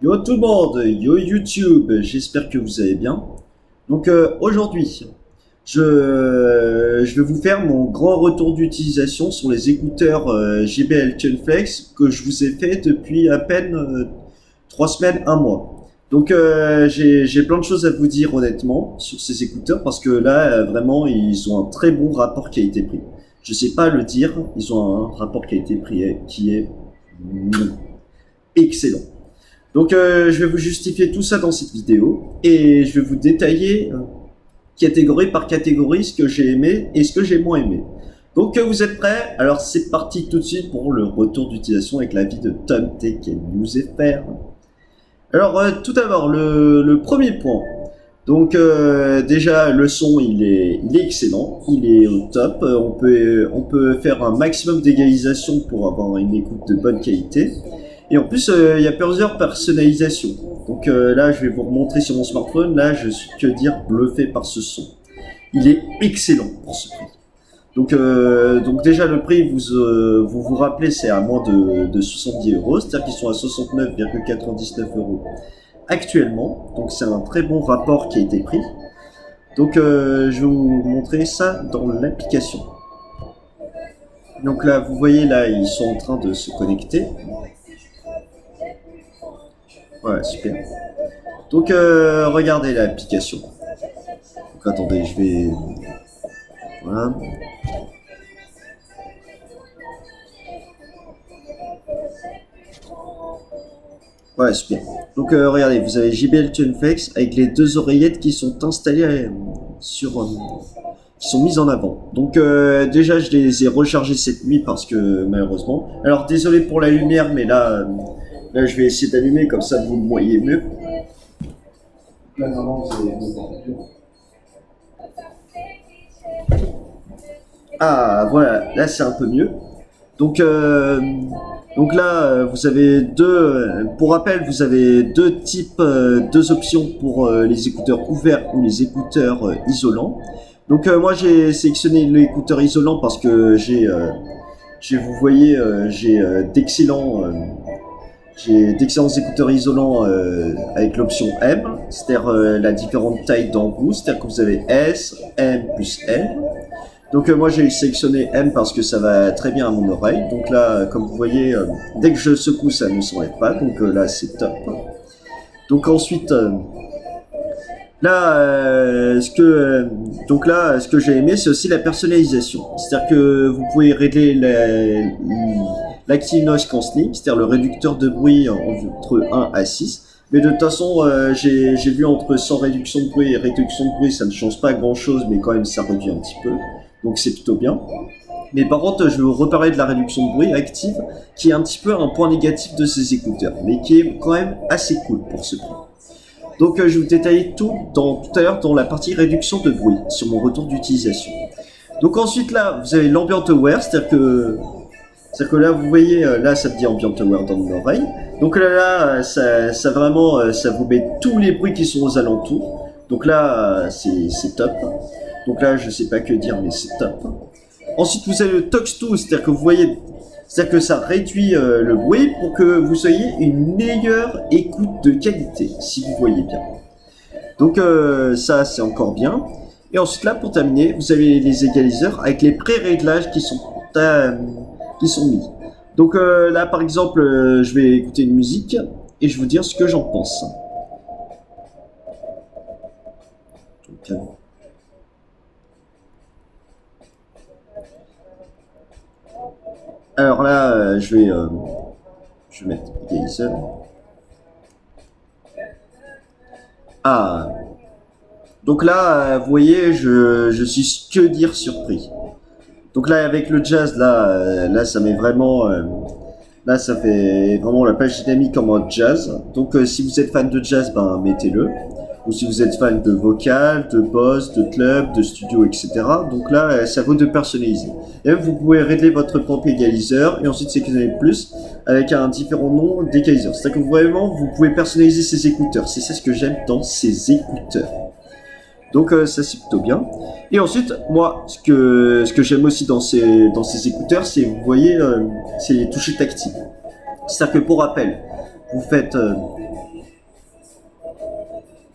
Yo tout le monde, yo YouTube, j'espère que vous allez bien. Donc aujourd'hui, je vais vous faire mon grand retour d'utilisation sur les écouteurs JBL Tuneflex que je vous ai fait depuis à peine 3 semaines, un mois. Donc j'ai plein de choses à vous dire honnêtement sur ces écouteurs parce que là vraiment ils ont un très bon rapport qualité-prix. Je sais pas le dire, ils ont un rapport qualité-prix qui est excellent. Donc je vais vous justifier tout ça dans cette vidéo et je vais vous détailler catégorie par catégorie ce que j'ai aimé et ce que j'ai moins aimé. Donc vous êtes prêts? Alors c'est parti tout de suite pour le retour d'utilisation avec l'avis de Tom Tech News FR. Alors tout d'abord le premier point. Donc déjà le son il est excellent, il est au top. On peut faire un maximum d'égalisation pour avoir une écoute de bonne qualité. Et en plus, il y a plusieurs personnalisations. Donc là, je vais vous remontrer sur mon smartphone. Là, je suis que dire bluffé par ce son. Il est excellent pour ce prix. Donc déjà, le prix, vous rappelez, c'est à moins de 70 euros. C'est-à-dire qu'ils sont à 69,99 euros actuellement. Donc c'est un très bon rapport qui a été pris. Donc je vais vous montrer ça dans l'application. Donc là, vous voyez, là, ils sont en train de se connecter. Ouais, super. Donc, regardez l'application. Donc, attendez, je vais... Voilà. Ouais, super. Donc, regardez, vous avez JBL Tuneflex avec les deux oreillettes qui sont installées qui sont mises en avant. Donc, déjà, je les ai rechargées cette nuit parce que, malheureusement... Alors, désolé pour la lumière, mais là... Là, je vais essayer d'allumer, comme ça vous me voyez mieux. Là, normalement, ah, voilà, là, c'est un peu mieux. Donc là, vous avez pour rappel, vous avez deux options pour les écouteurs ouverts ou les écouteurs isolants. Donc moi, j'ai sélectionné l'écouteur isolant parce que vous voyez, j'ai d'excellents écouteurs isolants avec l'option M, c'est-à-dire la différente taille d'embout, c'est-à-dire que vous avez S, M plus L. Donc moi j'ai sélectionné M parce que ça va très bien à mon oreille. Donc là, comme vous voyez, dès que je secoue, ça ne s'enlève pas. Donc là, c'est top. Donc ensuite, ce que j'ai aimé, c'est aussi la personnalisation. C'est-à-dire que vous pouvez régler l'Active Noise Cancelling, c'est-à-dire le réducteur de bruit entre 1 à 6. Mais de toute façon, j'ai vu entre sans réduction de bruit et réduction de bruit, ça ne change pas grand-chose, mais quand même ça réduit un petit peu. Donc c'est plutôt bien. Mais par contre, je vais vous reparler de la réduction de bruit active, qui est un petit peu un point négatif de ces écouteurs, mais qui est quand même assez cool pour ce prix. Donc je vais vous détailler tout à l'heure dans la partie réduction de bruit, sur mon retour d'utilisation. Donc ensuite là, vous avez l'ambient aware, c'est-à-dire que là, vous voyez, là, ça me dit ambient aware dans mon oreille. Donc là, ça vraiment, ça vous met tous les bruits qui sont aux alentours. Donc là, c'est top. Donc là, je sais pas que dire, mais c'est top. Ensuite, vous avez le Tox2, c'est-à-dire que vous voyez, c'est-à-dire que ça réduit le bruit pour que vous ayez une meilleure écoute de qualité, si vous voyez bien. Donc ça, c'est encore bien. Et ensuite là, pour terminer, vous avez les égaliseurs avec les pré-réglages qui sont mis. Donc là, par exemple, je vais écouter une musique et je vais vous dire ce que j'en pense. Donc, alors là, je vais mettre égaliseur. Ah. Donc là, vous voyez, je suis que dire surpris. Donc là, avec le jazz, là, ça met vraiment, là, ça fait vraiment la page dynamique en mode jazz. Donc, si vous êtes fan de jazz, ben, mettez-le. Ou si vous êtes fan de vocal, de boss, de club, de studio, etc. Donc là, ça vaut de personnaliser. Et même, vous pouvez régler votre propre égaliseur et ensuite sélectionner plus avec un différent nom d'égaliseur. C'est-à-dire que vraiment, vous pouvez personnaliser ces écouteurs. C'est ça ce que j'aime dans ces écouteurs. Donc ça c'est plutôt bien. Et ensuite, moi, ce que j'aime aussi dans ces écouteurs, c'est, vous voyez, c'est les touches tactiles. C'est-à-dire que pour rappel, vous faites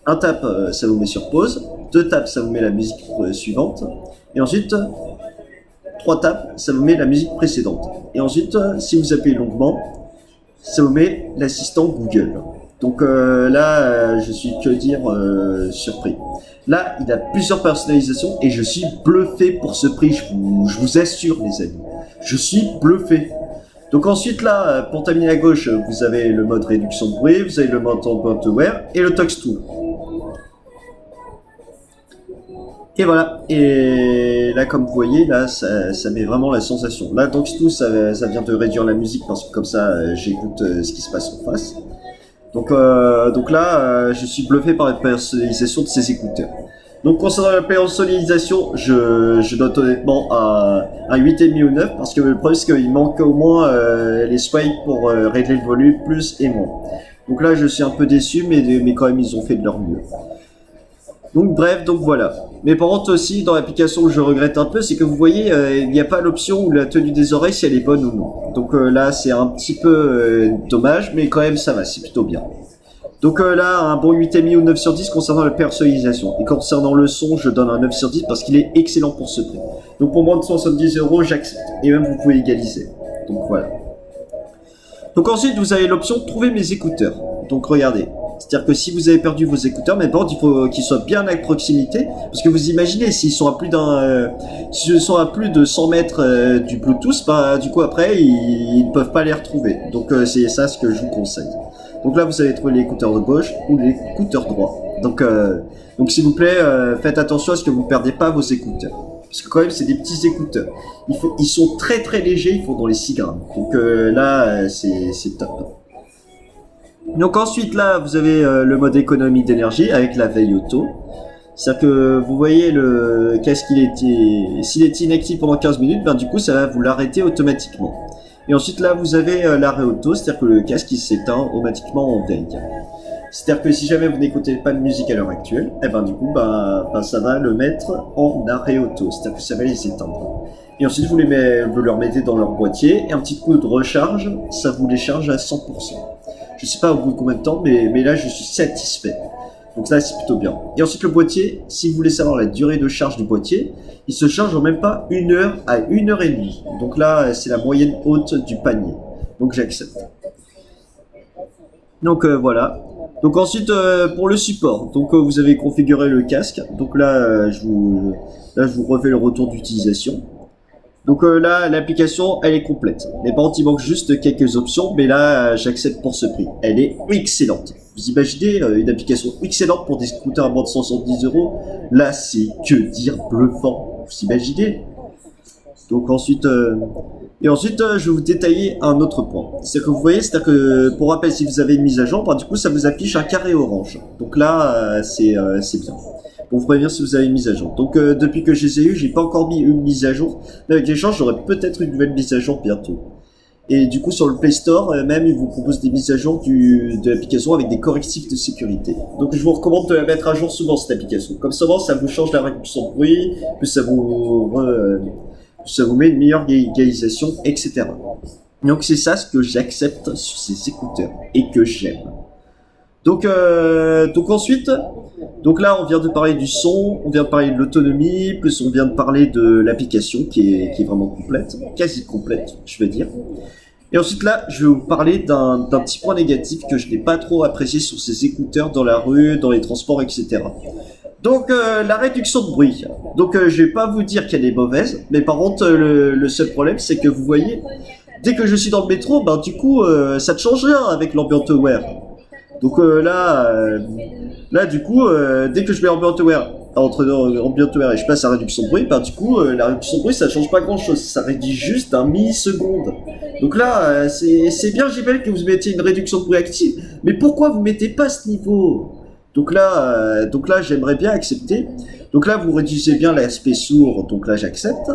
un tap, ça vous met sur pause. 2 taps, ça vous met la musique suivante. Et ensuite, 3 taps, ça vous met la musique précédente. Et ensuite, si vous appuyez longuement, ça vous met l'assistant Google. Donc là, je suis que dire surpris. Là, il a plusieurs personnalisations et je suis bluffé pour ce prix, je vous assure les amis. Je suis bluffé. Donc ensuite là, pour terminer à gauche, vous avez le mode réduction de bruit, vous avez le mode Ambient Aware et le Talks To. Et voilà, et là comme vous voyez, là ça met vraiment la sensation. Là Talks To, ça vient de réduire la musique parce que comme ça j'écoute ce qui se passe en face. Donc là, je suis bluffé par la personnalisation de ces écouteurs. Donc concernant la personnalisation, je note honnêtement un 8,5 ou 9 parce que le problème c'est qu'il manque au moins les swipes pour régler le volume plus et moins. Donc là je suis un peu déçu mais quand même ils ont fait de leur mieux. Donc bref, donc voilà. Mais par contre aussi dans l'application je regrette un peu, c'est que vous voyez il n'y a pas l'option où la tenue des oreilles si elle est bonne ou non. Donc là c'est un petit peu dommage mais quand même ça va, c'est plutôt bien. Donc là un bon 8,5 ou 9 sur 10 concernant la personnalisation. Et concernant le son je donne un 9 sur 10 parce qu'il est excellent pour ce prix. Donc pour moins de 70 € j'accepte. Et même vous pouvez égaliser. Donc voilà. Donc ensuite vous avez l'option trouver mes écouteurs. Donc regardez. C'est-à-dire que si vous avez perdu vos écouteurs, mais par contre il faut qu'ils soient bien à proximité, parce que vous imaginez s'ils sont à plus s'ils sont à plus de 100 mètres du Bluetooth, bah du coup après ils ne peuvent pas les retrouver. Donc c'est ça ce que je vous conseille. Donc là vous allez trouver l'écouteur de gauche ou l'écouteur droit. Donc s'il vous plaît faites attention à ce que vous ne perdez pas vos écouteurs. Parce que quand même c'est des petits écouteurs. Ils sont très très légers, ils font dans les 6 grammes. Donc là c'est top. Donc ensuite là vous avez le mode économie d'énergie avec la veille auto. C'est-à-dire que vous voyez le casque s'il est inactif pendant 15 minutes, ben du coup ça va vous l'arrêter automatiquement. Et ensuite là vous avez l'arrêt auto, c'est-à-dire que le casque il s'éteint automatiquement en veille. C'est-à-dire que si jamais vous n'écoutez pas de musique à l'heure actuelle, et ben du coup ça va le mettre en arrêt auto, c'est-à-dire que ça va les éteindre. Et ensuite vous leur mettez dans leur boîtier et un petit coup de recharge, ça vous les charge à 100%. Je sais pas au bout de combien de temps, mais là je suis satisfait. Donc ça c'est plutôt bien. Et ensuite le boîtier, si vous voulez savoir la durée de charge du boîtier, il se charge en même pas 1 heure à 1 heure et demie. Donc là c'est la moyenne haute du panier. Donc j'accepte. Donc voilà. Donc ensuite pour le support, donc vous avez configuré le casque. Donc là je vous refais le retour d'utilisation. Donc là, l'application, elle est complète. Mais par contre, il manque juste quelques options, mais là, j'accepte pour ce prix. Elle est excellente. Vous imaginez une application excellente pour des scooters à moins de 170 €? Là, c'est que dire bluffant. Vous imaginez? Donc ensuite, je vais vous détailler un autre point. C'est que vous voyez, c'est-à-dire que pour rappel, si vous avez une mise à jour, bah, du coup, ça vous affiche un carré orange. Donc là, c'est bien. Pour vous prévenir si vous avez une mise à jour. Donc depuis que je les ai eu, j'ai pas encore mis une mise à jour. Mais avec les gens, j'aurai peut-être une nouvelle mise à jour bientôt. Et du coup sur le Play Store, même ils vous proposent des mises à jour de l'application avec des correctifs de sécurité. Donc je vous recommande de la mettre à jour souvent cette application. Comme ça vous change la réduction de bruit, plus ça vous met une meilleure égalisation, etc. Donc c'est ça ce que j'accepte sur ces écouteurs et que j'aime. Donc ensuite, donc là on vient de parler du son, on vient de parler de l'autonomie, plus on vient de parler de l'application qui est vraiment complète, quasi complète, je vais dire. Et ensuite là, je vais vous parler d'un petit point négatif que je n'ai pas trop apprécié sur ces écouteurs dans la rue, dans les transports, etc. Donc la réduction de bruit. Donc je vais pas vous dire qu'elle est mauvaise, mais par contre le seul problème c'est que vous voyez, dès que je suis dans le métro, ben du coup ça ne change rien avec l'Ambient Aware. Donc là du coup, dès que je mets Ambient Aware, entre Ambient Aware et je passe à réduction de bruit, bah du coup, la réduction de bruit, ça change pas grand chose, ça réduit juste d'un milliseconde. Donc là, c'est bien, j'imagine que vous mettez une réduction de bruit active, mais pourquoi vous mettez pas ce niveau? Donc là, j'aimerais bien accepter. Donc là, vous réduisez bien l'aspect sourd, donc là, j'accepte.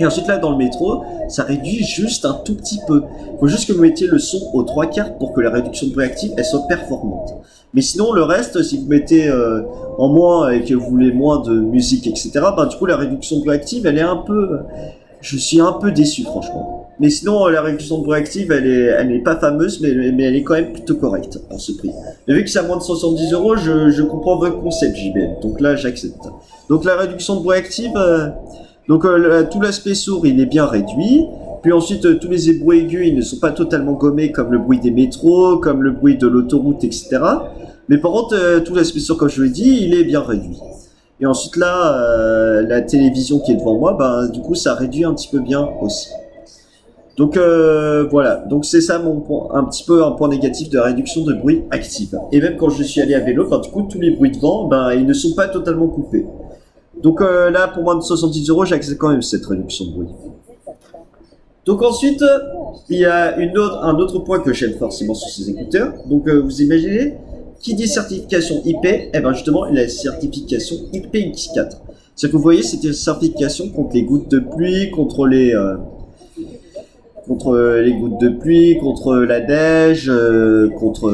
Et ensuite là dans le métro, ça réduit juste un tout petit peu. Il faut juste que vous mettiez le son aux 3/4 pour que la réduction de bruit active elle soit performante. Mais sinon le reste, si vous mettez en moins et que vous voulez moins de musique, etc., ben du coup la réduction de bruit active elle est un peu... Je suis un peu déçu franchement. Mais sinon, la réduction de bruit active, elle est pas fameuse, mais elle est quand même plutôt correcte pour ce prix. Mais vu que c'est à moins de 70 euros, je comprends votre concept, JBL. Donc là, j'accepte. Donc la réduction de bruit active, tout l'aspect sourd, il est bien réduit. Puis ensuite, tous les bruits aigus, ils ne sont pas totalement gommés, comme le bruit des métros, comme le bruit de l'autoroute, etc. Mais par contre, tout l'aspect sourd, comme je l'ai dit, il est bien réduit. Et ensuite là, la télévision qui est devant moi, du coup, ça réduit un petit peu bien aussi. Donc voilà, donc c'est ça mon point, un petit peu un point négatif de la réduction de bruit active. Et même quand je suis allé à vélo, du coup, tous les bruits de vent, ils ne sont pas totalement coupés. Donc là, pour moins de 70 euros, j'accepte quand même cette réduction de bruit. Donc ensuite, il y a un autre point que j'aime forcément sur ces écouteurs. Donc vous imaginez, qui dit certification IP, justement, il a la certification IPX4. C'est-à-dire que vous voyez, c'est une certification contre les gouttes de pluie, contre les gouttes de pluie, contre la neige, contre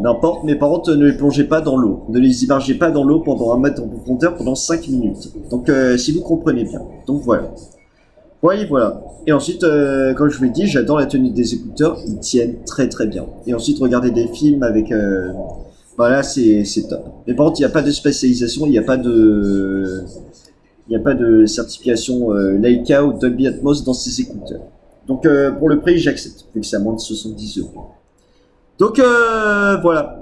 n'importe. Mais par contre, ne les plongez pas dans l'eau. Ne les immergez pas dans l'eau pendant 1 mètre en profondeur pendant 5 minutes. Donc si vous comprenez bien. Donc voilà. Oui, voilà. Et ensuite, comme je vous l'ai dit, j'adore la tenue des écouteurs. Ils tiennent très très bien. Et ensuite, regarder des films avec... là, c'est top. Mais par contre, il n'y a pas de spécialisation, il n'y a pas de certification Leica ou Dolby Atmos dans ces écouteurs. Donc, pour le prix, j'accepte, vu que c'est à moins de 70 euros. Donc, voilà.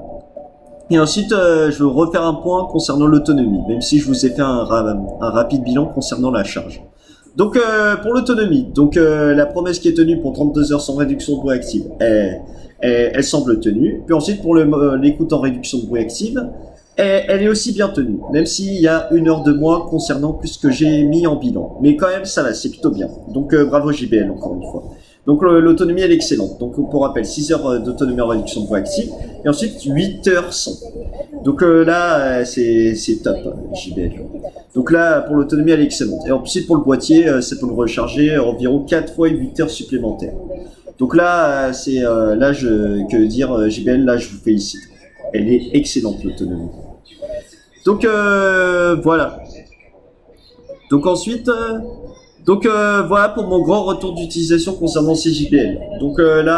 Et ensuite, je veux refaire un point concernant l'autonomie, même si je vous ai fait un rapide bilan concernant la charge. Donc pour l'autonomie, la promesse qui est tenue pour 32 heures sans réduction de bruit active, elle semble tenue. Puis ensuite pour l'écoute en réduction de bruit active, elle est aussi bien tenue, même s'il y a 1 heure de moins concernant ce que j'ai mis en bilan. Mais quand même ça va, c'est plutôt bien. Donc bravo JBL encore une fois. Donc l'autonomie elle est excellente. Donc pour rappel, 6 heures d'autonomie en réduction de bruit active et ensuite 8 heures sans. Donc là c'est top JBL. Donc là pour l'autonomie elle est excellente. Et ensuite pour le boîtier, ça peut le recharger environ 4 fois 8 heures supplémentaires. Donc là que dire JBL, là je vous félicite. Elle est excellente l'autonomie. Donc voilà. Donc ensuite voilà pour mon grand retour d'utilisation concernant ces JBL. Donc je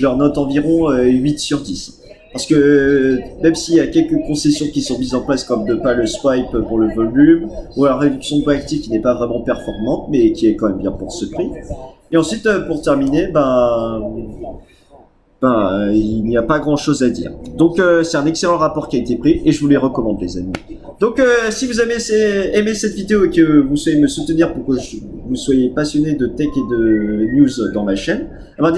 leur note environ 8 sur 10. Parce que même s'il y a quelques concessions qui sont mises en place comme de pas le swipe pour le volume ou la réduction de bruit actif qui n'est pas vraiment performante mais qui est quand même bien pour ce prix. Et ensuite pour terminer, il n'y a pas grand chose à dire. Donc c'est un excellent rapport qui a été pris et je vous les recommande les amis. Donc si vous avez aimé cette vidéo et que vous souhaitez me soutenir pour que vous soyez passionné de tech et de news dans ma chaîne,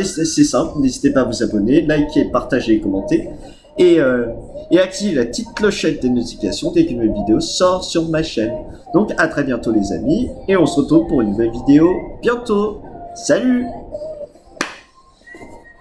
c'est simple, n'hésitez pas à vous abonner, liker, partager et commenter et activer la petite clochette des notifications dès qu'une nouvelle vidéo sort sur ma chaîne. Donc à très bientôt les amis et on se retrouve pour une nouvelle vidéo bientôt. Salut!